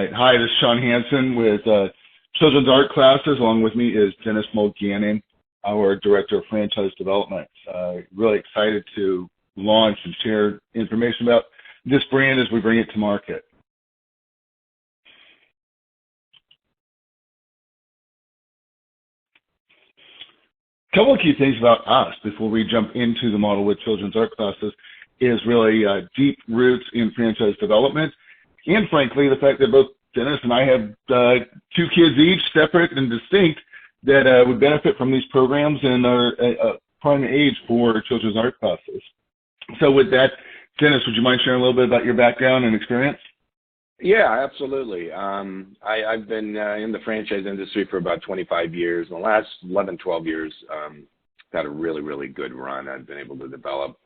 Hi, this is Sean Hansen with Children's Art Classes. Along with me is Dennis Mulgannon, our Director of Franchise Development. Really excited to launch and share information about this brand as we bring it to market. A couple of key things about us before we jump into the model with Children's Art Classes is really deep roots in franchise development, and frankly, the fact that both Dennis and I have two kids each, separate and distinct, that would benefit from these programs and are prime age for Children's Art Classes. So with that, Dennis, would you mind sharing a little bit about your background and experience? Yeah, absolutely. I've been in the franchise industry for about 25 years. In the last 11, 12 years, had a really, really good run. I've been able to develop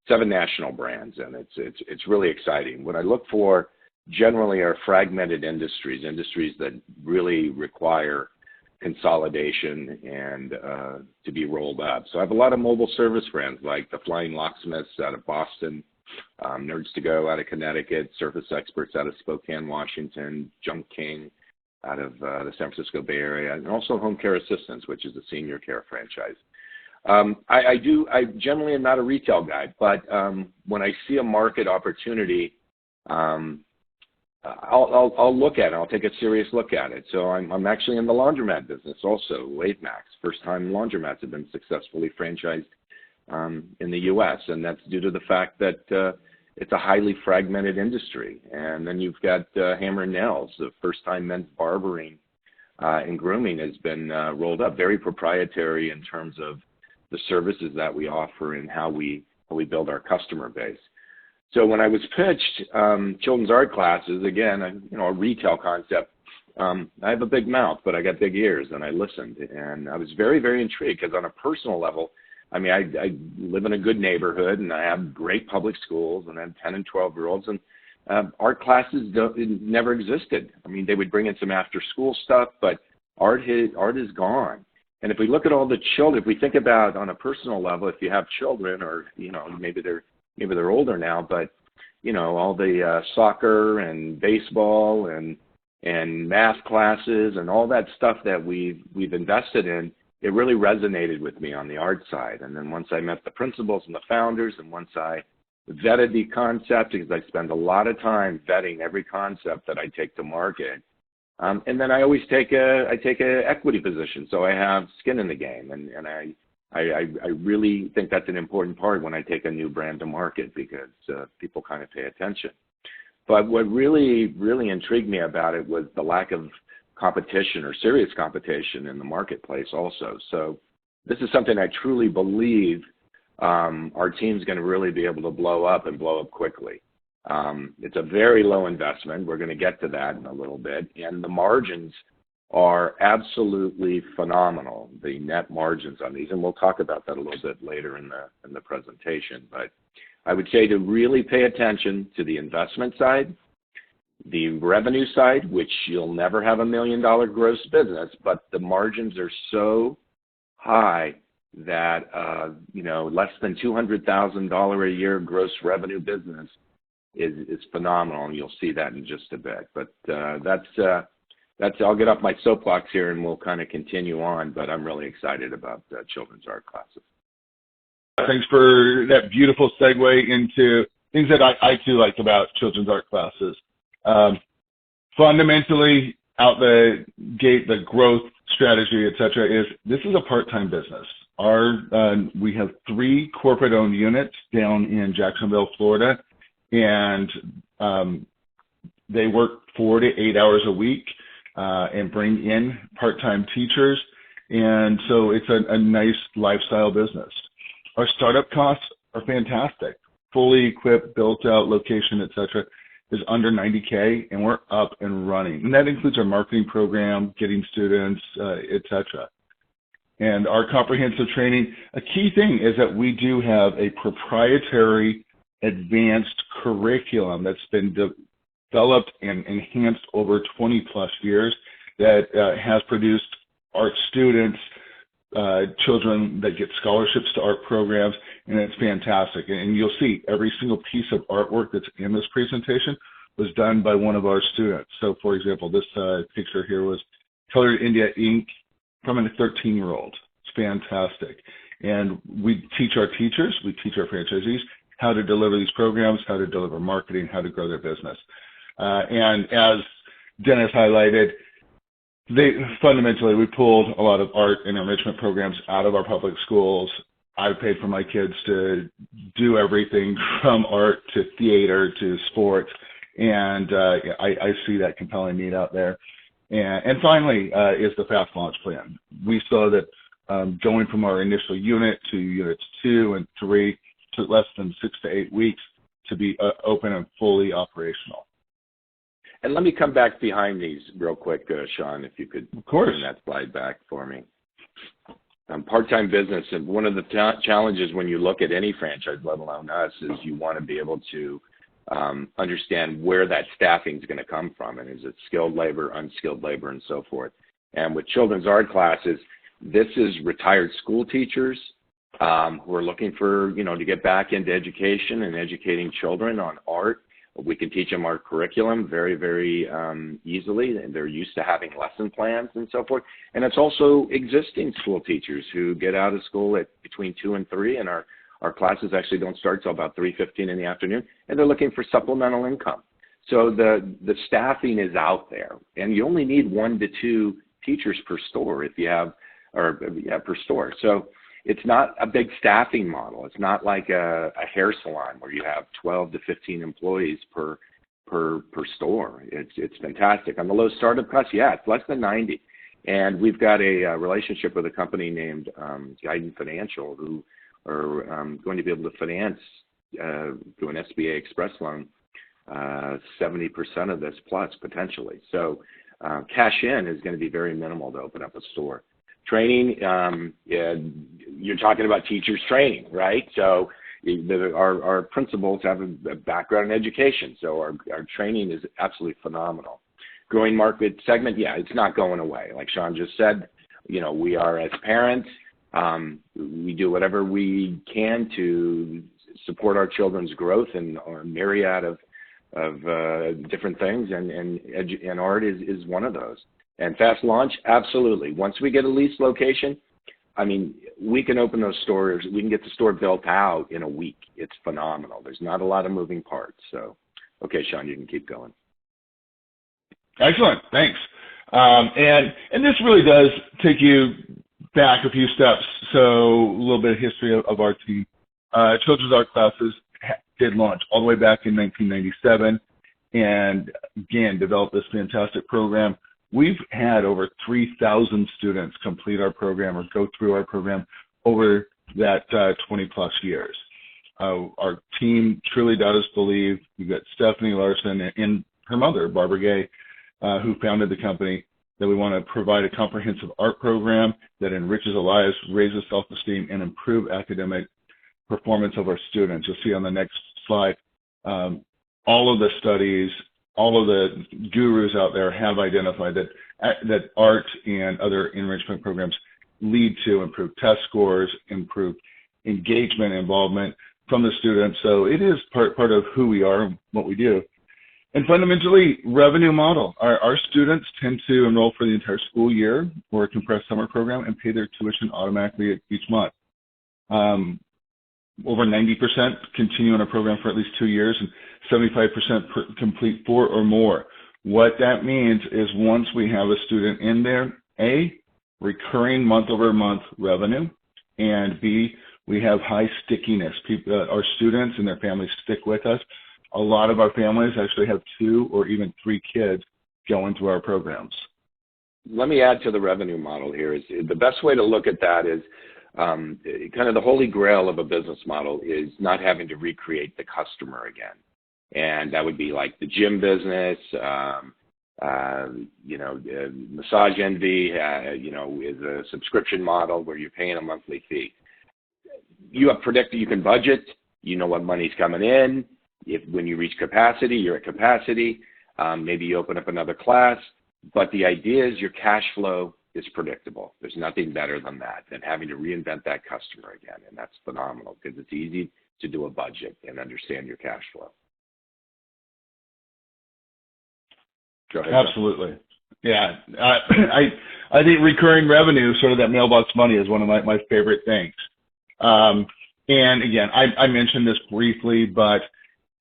7 national brands, and it's really exciting. What I look for generally are fragmented industries that really require consolidation and to be rolled up. So I have a lot of mobile service brands like the Flying Locksmiths out of Boston, Nerds to Go out of Connecticut, Surface Experts out of Spokane, Washington, Junk King out of the San Francisco Bay Area, and also Home Care Assistance, which is a senior care franchise. I generally am not a retail guy, but when I see a market opportunity, I'll look at it. I'll take a serious look at it. So I'm actually in the laundromat business also, WaveMax. First time laundromats have been successfully franchised in the U.S., and that's due to the fact that it's a highly fragmented industry. And then you've got Hammer and Nails, the first time men's barbering and grooming has been rolled up, very proprietary in terms of the services that we offer and how we build our customer base. So when I was pitched Children's Art Classes, again, a retail concept, I have a big mouth, but I got big ears, and I listened. And I was very, very intrigued because on a personal level, I mean, I live in a good neighborhood, and I have great public schools, and I have 10 and 12-year-olds, and art classes never existed. I mean, they would bring in some after-school stuff, but art is gone. And if we look at all the children, if we think about on a personal level, if you have children, or maybe they're older now, but all the soccer and baseball and math classes and all that stuff that we've invested in, it really resonated with me on the art side. And then once I met the principals and the founders, and once I vetted the concept, because I spend a lot of time vetting every concept that I take to market, and then I always take a equity position, so I have skin in the game, and I really think that's an important part when I take a new brand to market, because people kind of pay attention. But what really, really intrigued me about it was the lack of competition or serious competition in the marketplace also. So this is something I truly believe our team's going to really be able to blow up and blow up quickly. It's a very low investment. We're going to get to that in a little bit. And the margins are absolutely phenomenal, the net margins on these. And we'll talk about that a little bit later in the presentation. But I would say to really pay attention to the investment side, the revenue side, which you'll never have $1 million gross business, but the margins are so high that, less than $200,000 a year gross revenue business is phenomenal, and you'll see that in just a bit. But I'll get off my soapbox here, and we'll kind of continue on, but I'm really excited about Children's Art Classes. Thanks for that beautiful segue into things that I too like about Children's Art Classes. Fundamentally, out the gate, the growth strategy, et cetera, is this is a part-time business. We have 3 corporate-owned units down in Jacksonville, Florida, and they work 4 to 8 hours a week and bring in part-time teachers, and so it's a nice lifestyle business. Our startup costs are fantastic. Fully equipped, built-out location, et cetera, is under $90K, and we're up and running. And that includes our marketing program, getting students, et cetera. And our comprehensive training, a key thing is that we do have a proprietary advanced curriculum that's been developed and enhanced over 20 plus years that has produced art students, children that get scholarships to art programs, and it's fantastic. And you'll see every single piece of artwork that's in this presentation was done by one of our students. So, for example, this picture here was Colored India Ink from a 13-year-old. It's fantastic. And we teach our teachers, we teach our franchisees how to deliver these programs, how to deliver marketing, how to grow their business. And as Dennis highlighted, fundamentally, we pulled a lot of art and enrichment programs out of our public schools. I paid for my kids to do everything from art to theater to sports, and I see that compelling need out there. And finally is the fast launch plan. We saw that going from our initial unit to units 2 and 3 took less than 6 to 8 weeks to be open and fully operational. And let me come back behind these real quick, Sean, if you could bring that slide back for me. Part-time business, and one of the challenges when you look at any franchise, let alone us, is you want to be able to understand where that staffing is going to come from, and is it skilled labor, unskilled labor, and so forth. And with children's art classes, this is retired school teachers who are looking for, to get back into education and educating children on art. We can teach them our curriculum very, very easily, and they're used to having lesson plans and so forth. And it's also existing school teachers who get out of school at between 2 and 3, and our classes actually don't start till about 3:15 in the afternoon, and they're looking for supplemental income. So the staffing is out there, and you only need 1 to 2 teachers per store per store. So it's not a big staffing model. It's not like a hair salon where you have 12 to 15 employees per store. It's fantastic. On the low startup cost, it's less than 90. And we've got a relationship with a company named Guidance Financial, who are going to be able to finance through an SBA Express loan 70% of this plus potentially. So cash in is going to be very minimal to open up a store. Training, you're talking about teachers training, right? So our principals have a background in education, so our training is absolutely phenomenal. Growing market segment, it's not going away. Like Sean just said, we are, as parents, we do whatever we can to support our children's growth and a myriad of different things, and art is one of those. And fast launch, absolutely. Once we get a lease location, we can open those stores. We can get the store built out in a week. It's phenomenal. There's not a lot of moving parts. So, okay, Sean, you can keep going. Excellent. Thanks. And this really does take you back a few steps. So a little bit of history of our team. Children's art classes did launch all the way back in 1997, and again, developed this fantastic program. We've had over 3,000 students complete our program or go through our program over that 20-plus years. Our team truly does believe, we've got Stephanie Larson and her mother, Barbara Gay, who founded the company, that we want to provide a comprehensive art program that enriches the lives, raises self-esteem, and improve academic performance of our students. You'll see on the next slide, all of the studies, all of the gurus out there have identified that art and other enrichment programs lead to improved test scores, improved engagement, involvement from the students. So it is part of who we are and what we do. And fundamentally, revenue model. Our students tend to enroll for the entire school year or a compressed summer program and pay their tuition automatically each month. Over 90% continue in a program for at least 2 years, and 75% complete 4 or more. What that means is once we have a student in there, A, recurring month-over-month revenue, and B, we have high stickiness. Our students and their families stick with us. A lot of our families actually have 2 or even 3 kids going through our programs. Let me add to the revenue model here. Is the best way to look at that is kind of the holy grail of a business model is not having to recreate the customer again. And that would be like the gym business, Massage Envy, is a subscription model where you're paying a monthly fee. You have predicted, you can budget, you know what money's coming in. When you reach capacity, you're at capacity. Maybe you open up another class. But the idea is your cash flow is predictable. There's nothing better than that, than having to reinvent that customer again. And that's phenomenal because it's easy to do a budget and understand your cash flow. Go ahead, John. Absolutely. Yeah. I think recurring revenue, sort of that mailbox money, is one of my favorite things. And again, I mentioned this briefly, but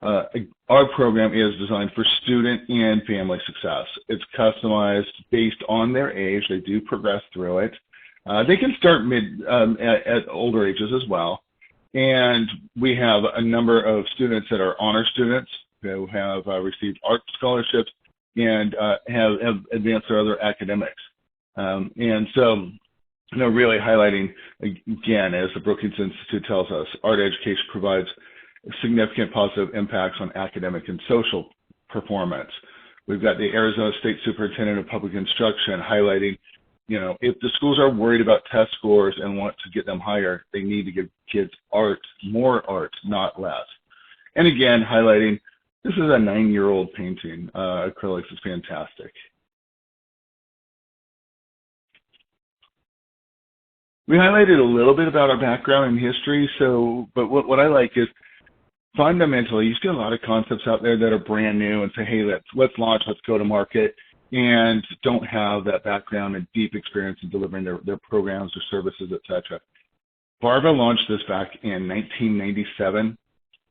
our program is designed for student and family success. It's customized based on their age. They do progress through it. They can start at older ages as well. And we have a number of students that are honor students who have received art scholarships and have advanced their other academics. And so, really highlighting, again, as the Brookings Institute tells us, art education provides significant positive impacts on academic and social performance. We've got the Arizona State Superintendent of Public Instruction highlighting, if the schools are worried about test scores and want to get them higher, they need to give kids more art, not less. And again, highlighting, this is a 9-year-old painting. Acrylics is fantastic. We highlighted a little bit about our background and history, but what I like is, fundamentally, you see a lot of concepts out there that are brand new and say, hey, let's launch, let's go to market, and don't have that background and deep experience in delivering their programs or services, et cetera. Barbara launched this back in 1997.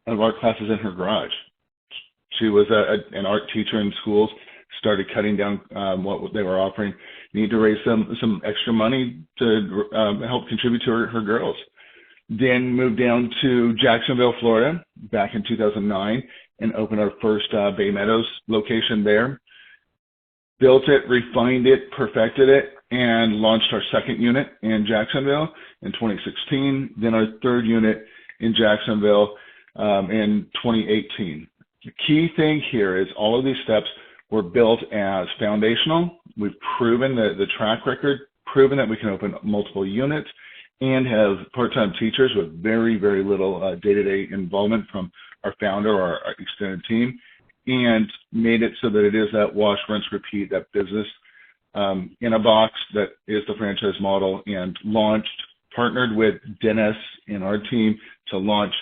One of our classes in her garage. She was an art teacher in schools, started cutting down what they were offering, need to raise some extra money to help contribute to her girls. Then moved down to Jacksonville, Florida, back in 2009, and opened our first Bay Meadows location there. Built it, refined it, perfected it, and launched our second unit in Jacksonville in 2016, then our third unit in Jacksonville in 2018. The key thing here is all of these steps were built as foundational. We've proven the track record, proven that we can open multiple units, and have part-time teachers with very, very little day-to-day involvement from our founder or our extended team, and made it so that it is that wash, rinse, repeat, that business in a box that is the franchise model, and partnered with Dennis and our team to launch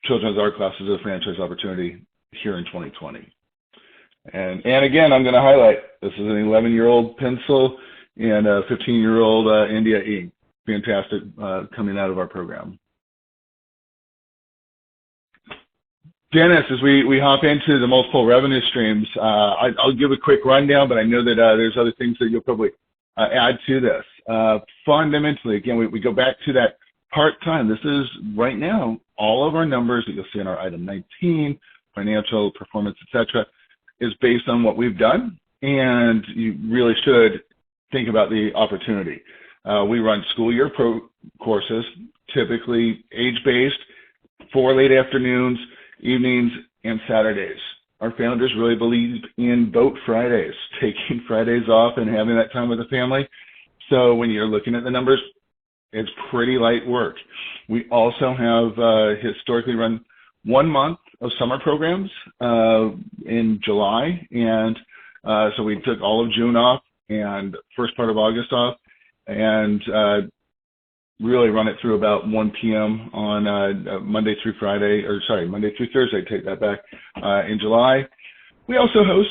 Children's Art Classes as a franchise opportunity here in 2020. And again, I'm going to highlight, this is an 11-year-old pencil and a 15-year-old India ink. Fantastic coming out of our program. Dennis, as we hop into the multiple revenue streams, I'll give a quick rundown, but I know that there's other things that you'll probably add to this. Fundamentally, again, we go back to that part-time. This is right now, all of our numbers that you'll see in our item 19, financial, performance, etc., is based on what we've done, and you really should think about the opportunity. We run school year courses, typically age-based, for late afternoons, evenings, and Saturdays. Our founders really believe in boat Fridays, taking Fridays off and having that time with the family. So when you're looking at the numbers, it's pretty light work. We also have historically run 1 month of summer programs in July, and so we took all of June off and first part of August off, and really run it through about 1 p.m. on Monday through Thursday, take that back, in July. We also host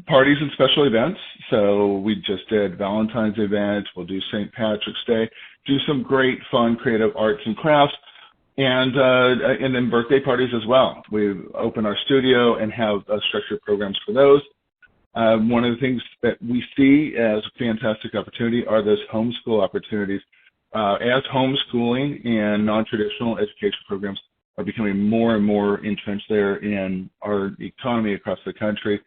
parties and special events. So we just did Valentine's event. We'll do St. Patrick's Day, do some great fun creative arts and crafts, and then birthday parties as well. We open our studio and have structured programs for those. One of the things that we see as a fantastic opportunity are those homeschool opportunities. As homeschooling and non-traditional education programs are becoming more and more entrenched there in our economy across the country,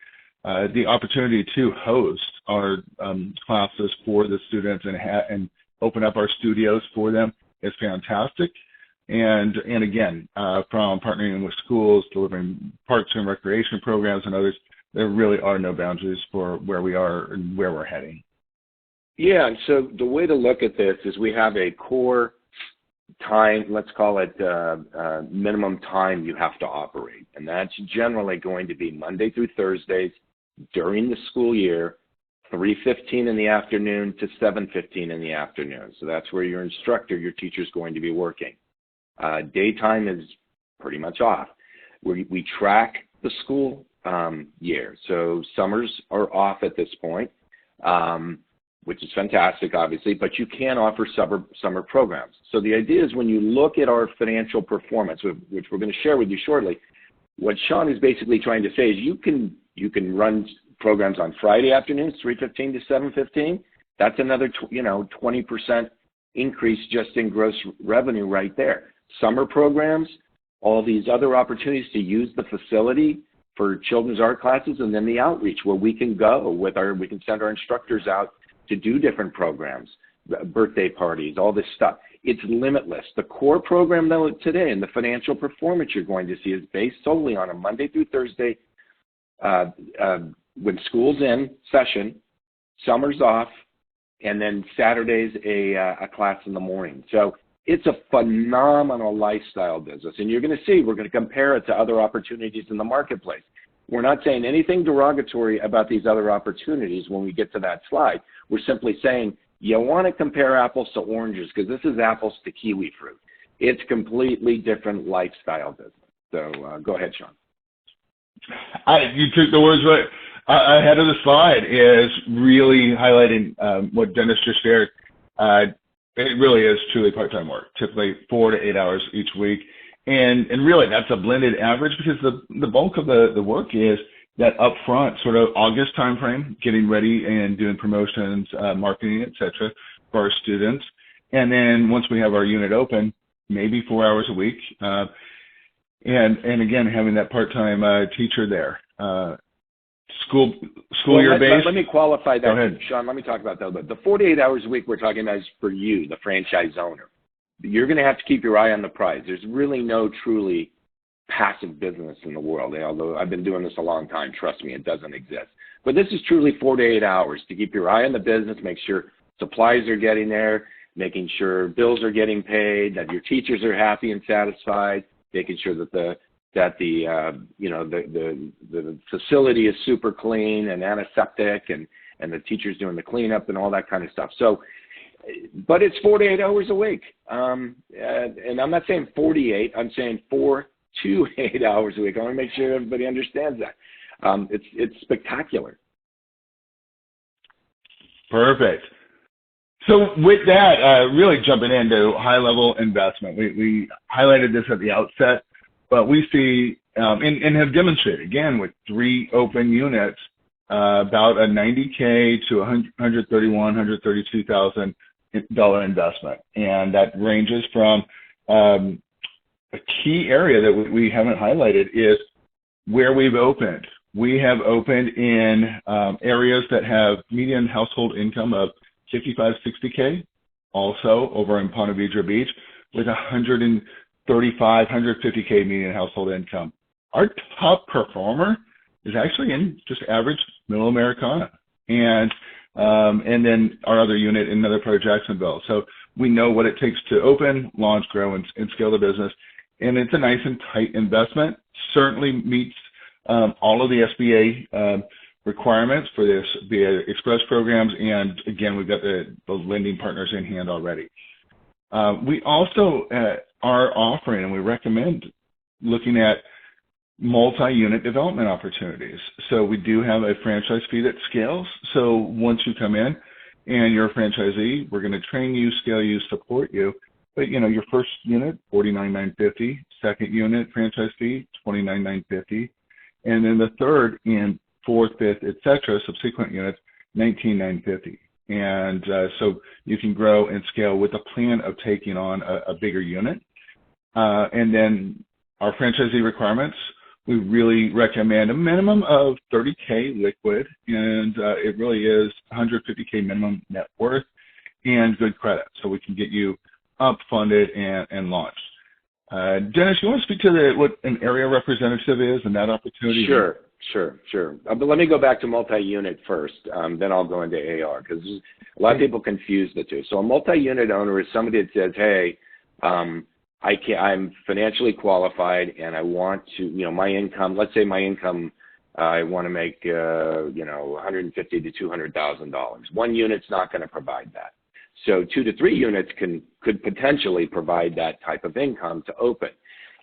the opportunity to host our classes for the students and open up our studios for them is fantastic. And again, from partnering with schools, delivering parks and recreation programs and others, there really are no boundaries for where we are and where we're heading. Yeah, and so the way to look at this is we have a core time, let's call it minimum time you have to operate. And that's generally going to be Monday through Thursdays during the school year, 3:15 in the afternoon to 7:15 in the afternoon. So that's where your instructor, your teacher, is going to be working. Daytime is pretty much off. We track the school year. So summers are off at this point, which is fantastic, obviously, but you can offer summer programs. So the idea is when you look at our financial performance, which we're going to share with you shortly, what Sean is basically trying to say is you can run programs on Friday afternoons, 3:15 to 7:15. That's another 20% increase just in gross revenue right there. Summer programs, all these other opportunities to use the facility for children's art classes, and then the outreach where we can we can send our instructors out to do different programs, birthday parties, all this stuff. It's limitless. The core program though today and the financial performance you're going to see is based solely on a Monday through Thursday when school's in session, summer's off, and then Saturday's a class in the morning. So it's a phenomenal lifestyle business. And you're going to see, we're going to compare it to other opportunities in the marketplace. We're not saying anything derogatory about these other opportunities when we get to that slide. We're simply saying you want to compare apples to oranges because this is apples to kiwi fruit. It's completely different lifestyle business. So go ahead, Sean. You took the words right ahead of the slide, is really highlighting what Dennis just shared. It really is truly part-time work, typically 4 to 8 hours each week. And really that's a blended average because the bulk of the work is that upfront sort of August timeframe, getting ready and doing promotions, marketing, et cetera, for our students. And then once we have our unit open, maybe 4 hours a week. And again, having that part-time teacher there. School year based. Let me qualify that. Go ahead. Sean, let me talk about that. But the 48 hours a week we're talking about is for you, the franchise owner. You're going to have to keep your eye on the prize. There's really no truly passive business in the world. Although I've been doing this a long time, trust me, it doesn't exist. But this is truly 4 to 8 hours to keep your eye on the business, make sure supplies are getting there, making sure bills are getting paid, that your teachers are happy and satisfied, making sure that the facility is super clean and antiseptic, and the teachers doing the cleanup and all that kind of stuff. So, but it's 4 to 8 hours a week, and I'm not saying 48. I'm saying 4 to 8 hours a week. I want to make sure everybody understands that. It's spectacular. Perfect. So with that, really jumping into high-level investment, we highlighted this at the outset, but we see and have demonstrated, again, with 3 open units, about a $90K to $131,000, $132,000 investment. And that ranges from a key area that we haven't highlighted is where we've opened. We have opened in areas that have median household income of 55, 60K, also over in Ponte Vedra Beach with 135, 150K median household income. Our top performer is actually in just average middle Americana. And then our other unit in another part of Jacksonville. So we know what it takes to open, launch, grow, and scale the business. And it's a nice and tight investment. Certainly meets all of the SBA requirements for this via express programs, and again, we've got the lending partners in hand already. We also are offering, and we recommend looking at multi-unit development opportunities. So we do have a franchise fee that scales. So once you come in and you're a franchisee, we're going to train you, scale you, support you. But your first unit, $49,950. Second unit, franchise fee, $29,950. And then the third and fourth, fifth, et cetera, subsequent units, $19,950. And so you can grow and scale with a plan of taking on a bigger unit. And then our franchisee requirements, we really recommend a minimum of 30K liquid, and it really is 150K minimum net worth and good credit, so we can get you up, funded, and launched. Dennis, you want to speak to what an area representative is and that opportunity? Sure. But let me go back to multi-unit first, then I'll go into AR, because a lot of people confuse the two. So a multi-unit owner is somebody that says, hey, I'm financially qualified and I want to, my income, let's say my income, I want to make, $150,000 to $200,000. One unit's not going to provide that. So 2 to 3 units could potentially provide that type of income to open.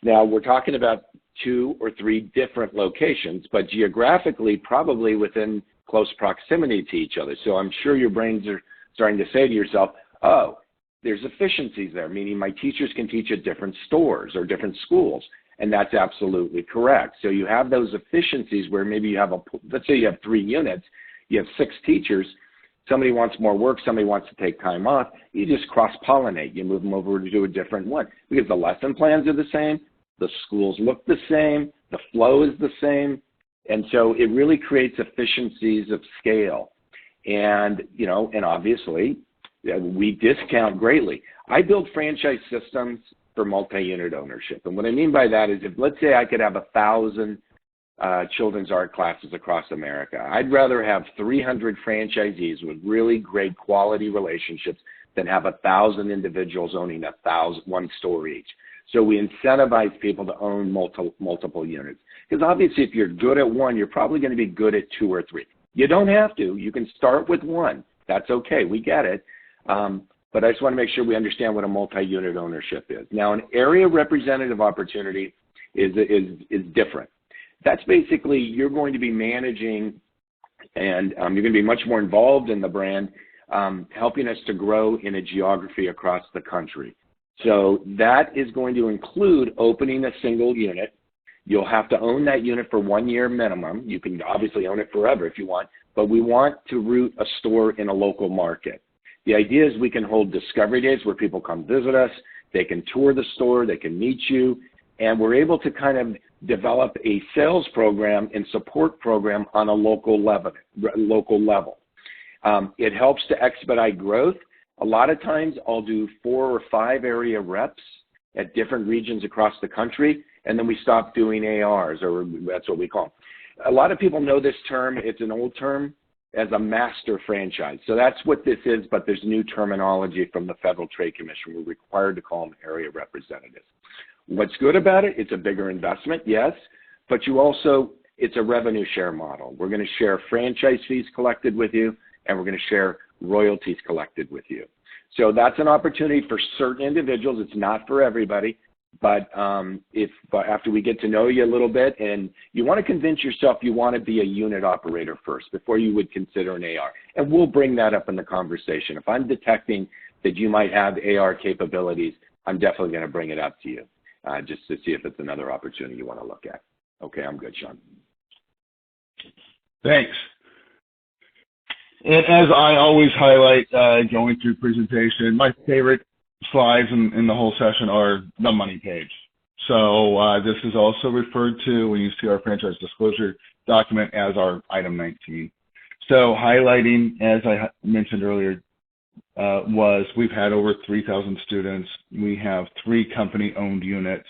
Now we're talking about 2 or 3 different locations, but geographically probably within close proximity to each other. So I'm sure your brains are starting to say to yourself, oh, there's efficiencies there, meaning my teachers can teach at different stores or different schools. And that's absolutely correct. So you have those efficiencies where maybe you have let's say you have 3 units, you have 6 teachers, somebody wants more work, somebody wants to take time off, you just cross-pollinate. You move them over to do a different one because the lesson plans are the same, the schools look the same, the flow is the same, and so it really creates efficiencies of scale. And, and obviously, we discount greatly. I build franchise systems for multi-unit ownership. And what I mean by that is if, let's say I could have 1,000 children's art classes across America, I'd rather have 300 franchisees with really great quality relationships than have 1,000 individuals owning 1 store each. So we incentivize people to own multiple units. Because obviously if you're good at one, you're probably going to be good at 2 or 3. You don't have to. You can start with 1. That's okay. We get it. But I just want to make sure we understand what a multi-unit ownership is. Now, an area representative opportunity is different. That's basically you're going to be managing and you're going to be much more involved in the brand, helping us to grow in a geography across the country. So that is going to include opening a single unit. You'll have to own that unit for 1 year minimum. You can obviously own it forever if you want, but we want to root a store in a local market. The idea is we can hold discovery days where people come visit us, they can tour the store, they can meet you, and we're able to kind of develop a sales program and support program on a local level. It helps to expedite growth. A lot of times I'll do 4 or 5 area reps at different regions across the country, and then we stop doing ARs, or that's what we call them. A lot of people know this term. It's an old term as a master franchise. So that's what this is, but there's new terminology from the Federal Trade Commission. We're required to call them area representatives. What's good about it? It's a bigger investment, yes, but it's a revenue share model. We're going to share franchise fees collected with you, and we're going to share royalties collected with you. So that's an opportunity for certain individuals. It's not for everybody. But after we get to know you a little bit, and you want to convince yourself you want to be a unit operator first before you would consider an AR. And we'll bring that up in the conversation. If I'm detecting that you might have AR capabilities, I'm definitely going to bring it up to you just to see if it's another opportunity you want to look at. Okay, I'm good, Sean. Thanks. And as I always highlight going through presentation, my favorite slides in the whole session are the money page. So this is also referred to when you see our franchise disclosure document as our item 19. So highlighting, as I mentioned earlier, we've had over 3,000 students. We have 3 company-owned units,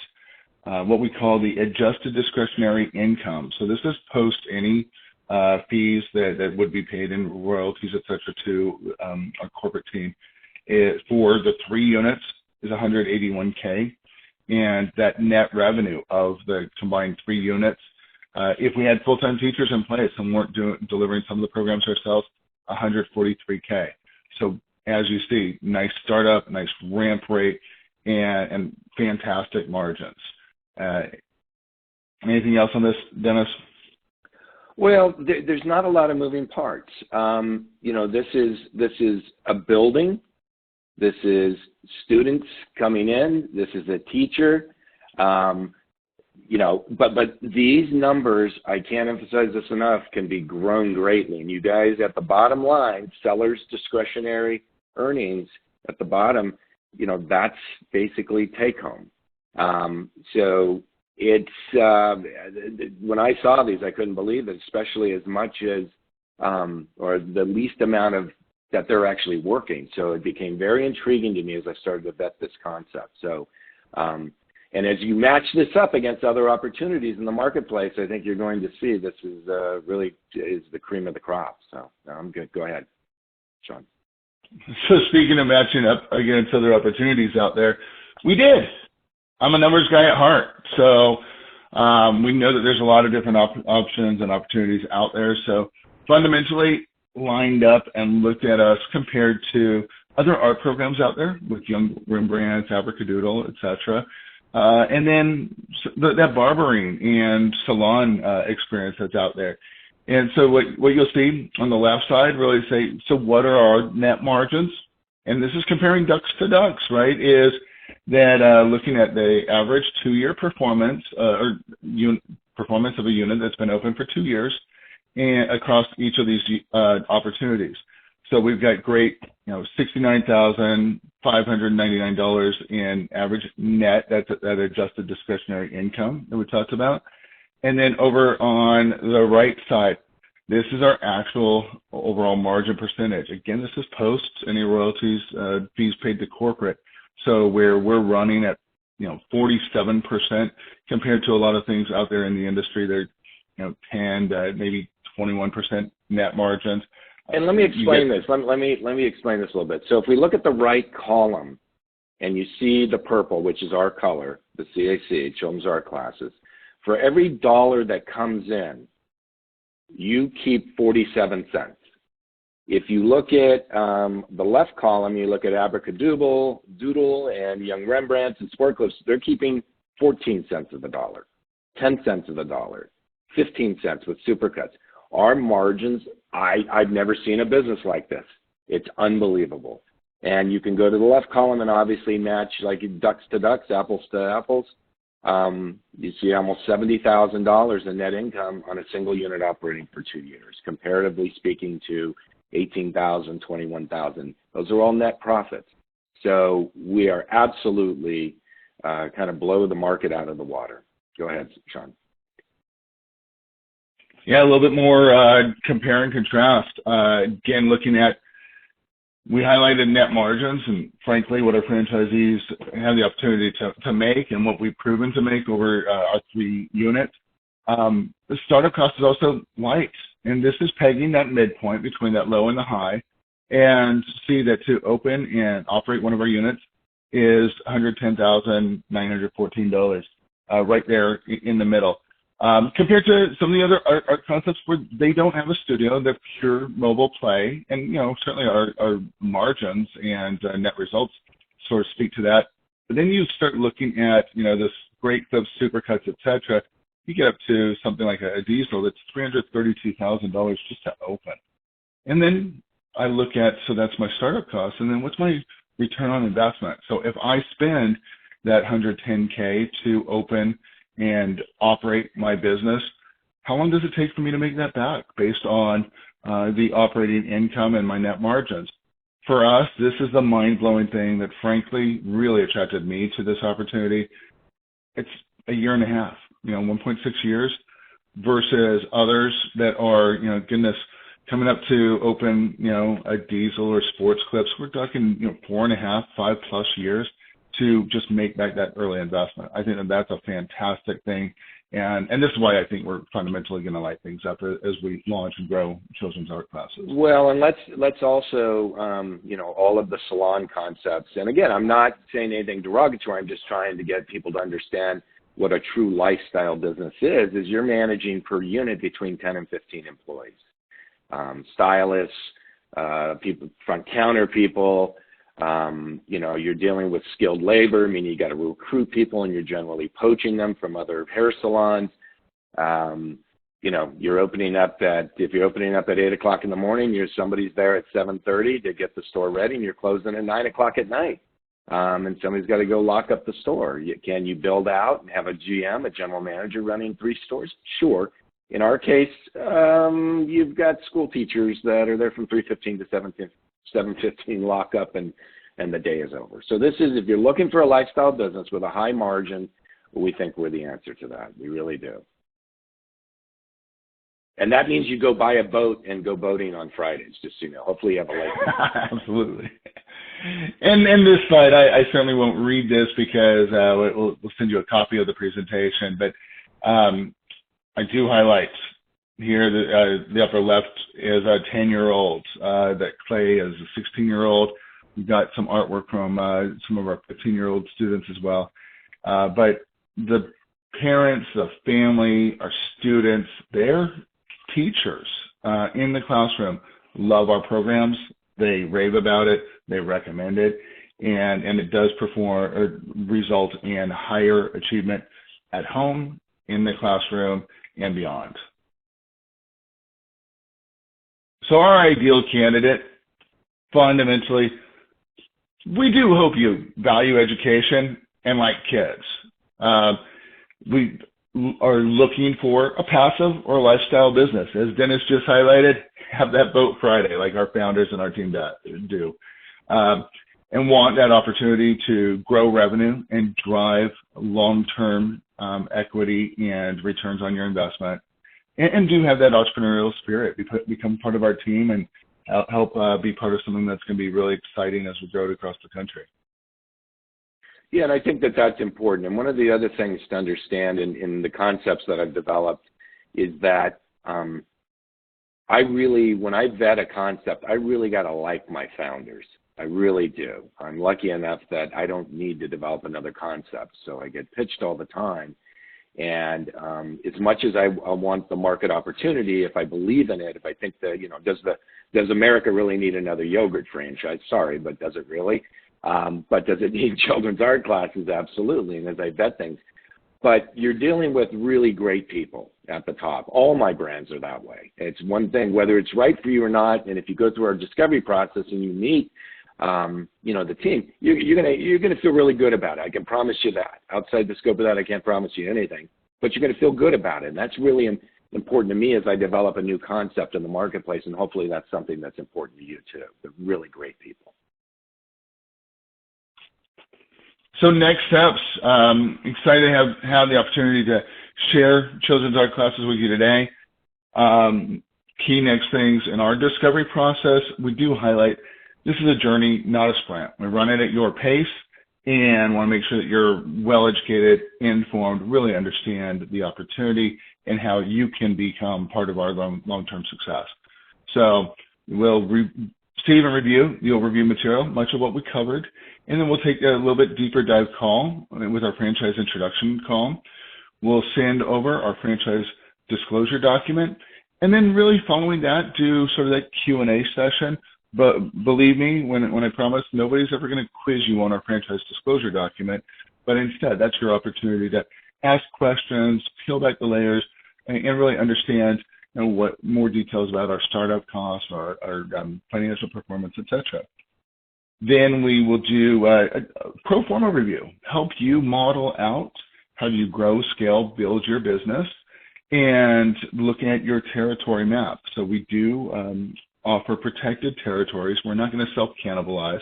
what we call the adjusted discretionary income. So this is post any fees that would be paid in royalties, et cetera, to our corporate team. For the 3 units is $181K, and that net revenue of the combined 3 units, if we had full-time teachers in place and weren't delivering some of the programs ourselves, $143K. So as you see, nice startup, nice ramp rate, and fantastic margins. Anything else on this, Dennis? Well, there's not a lot of moving parts. This is a building. This is students coming in. This is a teacher. But these numbers, I can't emphasize this enough, can be grown greatly. And you guys at the bottom line, sellers' discretionary earnings at the bottom, that's basically take home. So it's when I saw these, I couldn't believe it, especially as much as or the least amount of that they're actually working. So it became very intriguing to me as I started to vet this concept. So, and as you match this up against other opportunities in the marketplace, I think you're going to see this is really is the cream of the crop. So I'm good. Go ahead, Sean. So speaking of matching up against other opportunities out there, we did. I'm a numbers guy at heart. So we know that there's a lot of different options and opportunities out there. So fundamentally, lined up and looked at us compared to other art programs out there with Young Rembrandt, Abracadoodle, etc. And then that barbering and salon experience that's out there. And so what you'll see on the left side really say, so what are our net margins? And this is comparing ducks to ducks, right? Is that looking at the average 2-year performance performance of a unit that's been open for 2 years and across each of these opportunities. So we've got great, $69,599 in average net. That's that adjusted discretionary income that we talked about. And then over on the right side, this is our actual overall margin percentage. Again, this is post any royalties, fees paid to corporate. So where we're running at, 47% compared to a lot of things out there in the industry. They're, 10 to maybe 21% net margins. And let me explain this. Let me explain this a little bit. So if we look at the right column and you see the purple, which is our color, the CAC, Children's Art Classes, for every dollar that comes in, you keep 47 cents. If you look at the left column, you look at Abracadoodle, Doodle, and Young Rembrandts and Sport Clips, they're keeping 14 cents of the dollar, 10 cents of the dollar, 15 cents with Supercuts. Our margins, I've never seen a business like this. It's unbelievable. And you can go to the left column and obviously match like ducks to ducks, apples to apples. You see almost $70,000 in net income on a single unit operating for 2 years, comparatively speaking to $18,000, $21,000. Those are all net profits. So we are absolutely kind of blow the market out of the water. Go ahead, Sean. Yeah, a little bit more compare and contrast. Again, looking at, we highlighted net margins and frankly what our franchisees have the opportunity to make and what we've proven to make over our 3 units. The startup cost is also light, and this is pegging that midpoint between that low and the high, and see that to open and operate one of our units is $110,914, right there in the middle. Compared to some of the other art concepts where they don't have a studio, they're pure mobile play, and certainly our margins and net results sort of speak to that. But then you start looking at this great clip, Supercuts, etc. You get up to something like a diesel that's $332,000 just to open, and then I look at, so that's my startup cost, and then what's my return on investment? So if I spend that $110K to open and operate my business, how long does it take for me to make that back based on the operating income and my net margins? For us, this is the mind-blowing thing that frankly really attracted me to this opportunity. It's a year and a half, 1.6 years, versus others that are, goodness, coming up to open, a diesel or Sports Clips. We're talking, 4.5, 5+ years to just make back that early investment. I think that's a fantastic thing. And this is why I think we're fundamentally going to light things up as we launch and grow children's art classes. Well, and let's also, all of the salon concepts. And again, I'm not saying anything derogatory. I'm just trying to get people to understand what a true lifestyle business is you're managing per unit between 10 and 15 employees. Stylists, people, front counter people, you're dealing with skilled labor, meaning you got to recruit people and you're generally poaching them from other hair salons. You're opening up if you're opening up at 8 o'clock in the morning, somebody's there at 7:30 to get the store ready, and you're closing at 9 o'clock at night. And somebody's got to go lock up the store. Can you build out and have a GM, a general manager running 3 stores? Sure. In our case, you've got school teachers that are there from 3:15 to 7:15 lock up and the day is over. So this is, if you're looking for a lifestyle business with a high margin, we think we're the answer to that. We really do. And that means you go buy a boat and go boating on Fridays, just so you know. Hopefully you have a lake. Absolutely. And this slide, I certainly won't read this because we'll send you a copy of the presentation, but I do highlight here the upper left is a 10-year-old. That Clay is a 16-year-old. We've got some artwork from some of our 15-year-old students as well. But the parents, the family, our students, their teachers in the classroom love our programs. They rave about it. They recommend it. and it does perform or result in higher achievement at home, in the classroom, and beyond. So our ideal candidate, fundamentally, we do hope you value education and like kids. We are looking for a passive or lifestyle business. As Dennis just highlighted, have that boat Friday like our founders and our team do. And want that opportunity to grow revenue and drive long-term equity and returns on your investment. And do have that entrepreneurial spirit, become part of our team and help be part of something that's going to be really exciting as we grow it across the country. Yeah, and I think that that's important. And one of the other things to understand in the concepts that I've developed is that when I vet a concept, I really got to like my founders. I really do. I'm lucky enough that I don't need to develop another concept, so I get pitched all the time. And as much as I want the market opportunity, if I believe in it, if I think that, does America really need another yogurt franchise? Sorry, but does it really? But does it need children's art classes? Absolutely. And as I vet things, but you're dealing with really great people at the top. All my brands are that way. It's one thing, whether it's right for you or not. And if you go through our discovery process and you meet, the team, you're gonna feel really good about it. I can promise you that. Outside the scope of that, I can't promise you anything, but you're gonna feel good about it. And that's really important to me as I develop a new concept in the marketplace. And hopefully that's something that's important to you too. They're really great people. So next steps, excited to have the opportunity to share children's art classes with you today. Key next things in our discovery process, we do highlight this is a journey, not a sprint. We run it at your pace and want to make sure that you're well-educated, informed, really understand the opportunity and how you can become part of our long-term success. So we'll receive and review the overview material, much of what we covered, and then we'll take a little bit deeper dive call with our franchise introduction call. We'll send over our franchise disclosure document, and then really following that, do sort of that Q&A session. But believe me, when I promise, nobody's ever going to quiz you on our franchise disclosure document, but instead, that's your opportunity to ask questions, peel back the layers, and really understand what more details about our startup costs, our financial performance, etc. Then we will do a pro forma review, help you model out how do you grow, scale, build your business, and looking at your territory map. So we do offer protected territories. We're not going to self-cannibalize.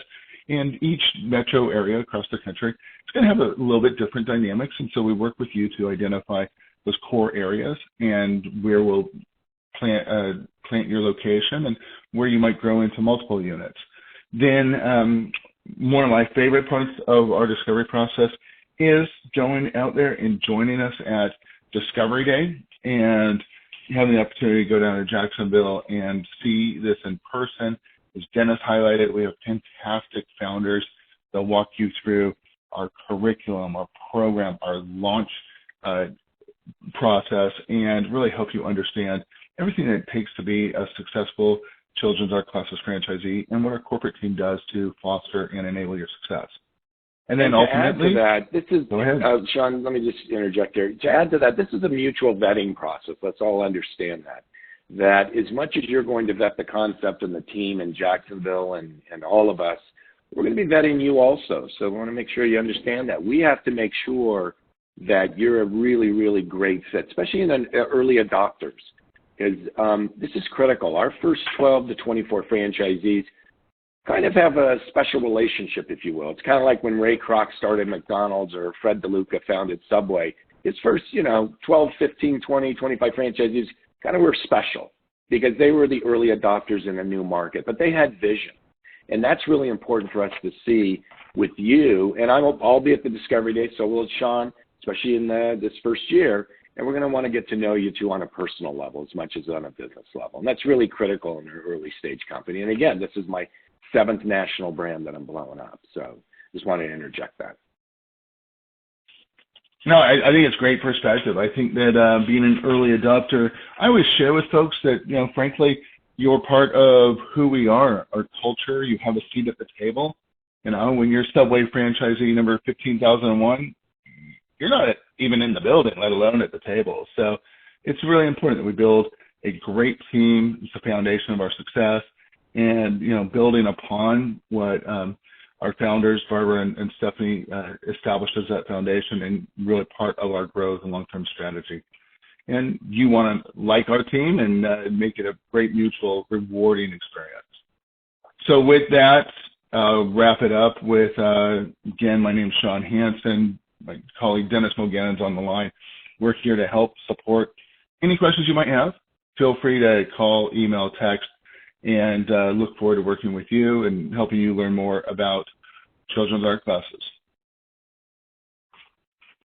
And each metro area across the country is going to have a little bit different dynamics. And so we work with you to identify those core areas and where we'll plant your location and where you might grow into multiple units. Then one of my favorite parts of our discovery process is going out there and joining us at Discovery Day and having the opportunity to go down to Jacksonville and see this in person. As Dennis highlighted, we have fantastic founders. They'll walk you through our curriculum, our program, our launch process, and really help you understand everything that it takes to be a successful children's art classes franchisee and what our corporate team does to foster and enable your success. And then ultimately, to add to that, this is, go ahead. Sean, let me just interject there. To add to that, this is a mutual vetting process. Let's all understand that as much as you're going to vet the concept and the team in Jacksonville and all of us, we're going to be vetting you also. So we want to make sure you understand that. We have to make sure that you're a really, really great fit, especially in the early adopters, because this is critical. Our first 12 to 24 franchisees kind of have a special relationship, if you will. It's kind of like when Ray Kroc started McDonald's or Fred DeLuca founded Subway. His first, 12, 15, 20, 25 franchisees kind of were special because they were the early adopters in a new market, but they had vision. And that's really important for us to see with you. And I'll be at the Discovery Day, so will Sean, especially in this first year. And we're going to want to get to know you too on a personal level as much as on a business level. And that's really critical in an early stage company. And again, this is my 7th national brand that I'm blowing up. So just wanted to interject that. No, I think it's great perspective. I think that being an early adopter, I always share with folks that, frankly, you're part of who we are, our culture. You have a seat at the table. When you're Subway franchisee number 15,001, you're not even in the building, let alone at the table. So it's really important that we build a great team. It's the foundation of our success. And, building upon what our founders, Barbara and Stephanie, established as that foundation and really part of our growth and long-term strategy. And you want to like our team and make it a great, mutual, rewarding experience. So with that, wrap it up with, again, my name is Sean Hansen. My colleague Dennis Moganon's on the line. We're here to help support any questions you might have. Feel free to call, email, text, and look forward to working with you and helping you learn more about children's art classes.